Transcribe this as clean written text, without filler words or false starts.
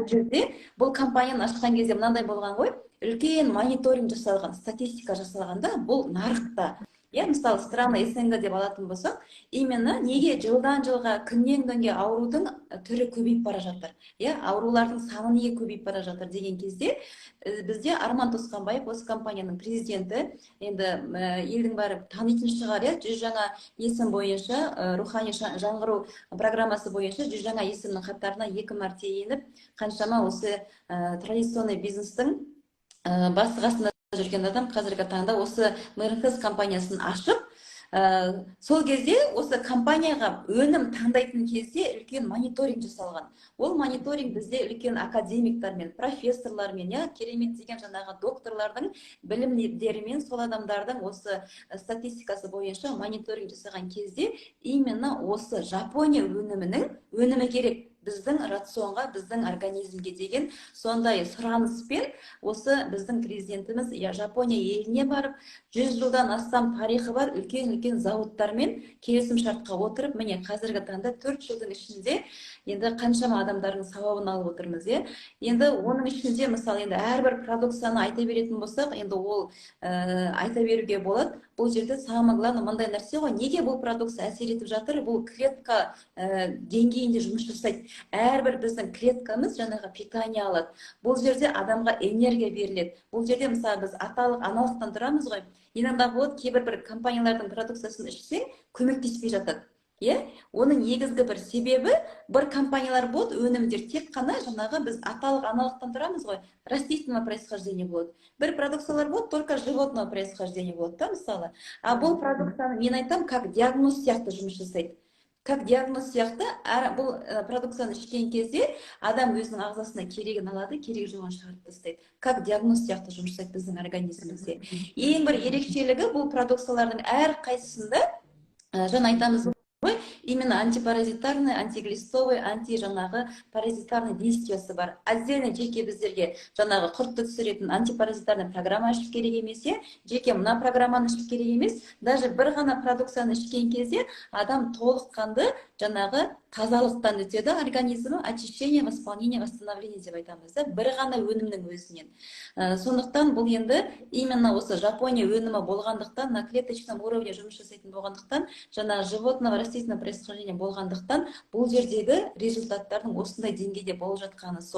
бұл жерде бұл компанияны ашқан кезде мынандай болған ғой, үлкен мониторинг жасалған, статистика жасалғанда бұл нарықта, мысалы страна СНГ деп алатын болсақ, именно неге жылдан жылға күннен күнге аурудың түрі көбейіп бара жатыр, аурулардың саны неге көбейіп бара жатыр деген кезде бізде Арман Тосқанбаев, осы компанияның президенті, енді елдің бәрі танитын шығар, 100 жаңа есім бойынша, рухани жаңғыру программасы бойынша 100 жаңа есімнің қатарына 2 мәрте еніп, қаншама осы традиционный бизнестің бастығасында жүрген адам қазіргі таңда осы МРХС компаниясын ашып, сол кезде осы компанияға өнім таңдайтын кезде үлкен мониторинг жасалған. Ол мониторинг бізде үлкен академиктармен, профессорлармен, керемет деген жаңағы докторлардың білімдерімен, сол адамдардың осы статистикасы бойынша мониторинг жасаған кезде именно осы Жапония өнімі керек біздің рационға, біздің организмге деген сондай сұраныспен осы біздің президентіміз Жапония еліне барып, 100 жылдан астам тарихы бар үлкен зауыттармен келісім шартқа отырып, міне қазіргі таңда 4 жылдың ішінде енді қаншама адамдардың сауабын алып отырмыз, Енді оның ішінде мысалы енді әрбір продукцияны айта беретін болсақ, енді ол айта беруге болады. Бұл жерде самое главное мындай нәрсе ғой, неге бұл продукция әсер етіп жатыр? Бұл клетка деңгейінде жұмыс жасайды. Әрбір біздің клеткамыз жаңағы питание алады. Бұл жерде адамға энергия беріледі. Бұл жерде мысалы біз аталық аналықтан тұрамыз ғой. Иногда болады, кейбір бір компаниялардың продукциясын ішсең, көмектеспей жатады. Оның негізгі бір себебі, бір компаниялар болады, өнімдер тек қана жаңағы біз аталық аналықтан тұрамыз ғой, растительного происхождения болады. Бір продукциялар болады, только животного происхождения болады, мысалы. А бұл продукцияны мен айтам, как диагноз сияқты жұмыс жасайды. Как диагноз сияқты, бұл продукцияны ішкен кезде адам өзінің ағзасына керегін алады, керегі жоғын шығарып тастайды. Как диагноз сияқты жұмыс жасайды біздің организмімізде. Ең бір ерекшелігі бұл продукциялардың әр қайсысында жаңа айтамыз именно антипаразитарный, антиглистовый, жаңағы паразитарный действиясы бар. Отдельно жеке біздерге жаңағы құртты түсіретін антипаразитарный программа ашып керек емес, жеке мына программаны ашып керек емес. Даже бір ғана продукцияны ішкен кезде адам толыққанды жаңағы тазалықтан өтеді организмі, очищение, восполнение, восстановление деп айтамыз, бір ғана өнімнің өзінен. Сондықтан бұл енді именно осы Жапония өнімі болғандықтан, на клеточном уровне жұмыс жасайтын болғандықтан, жаңағы животного растительного происхождения болғандықтан, бұл жердегі результаттардың осындай деңгейде болып жатқаны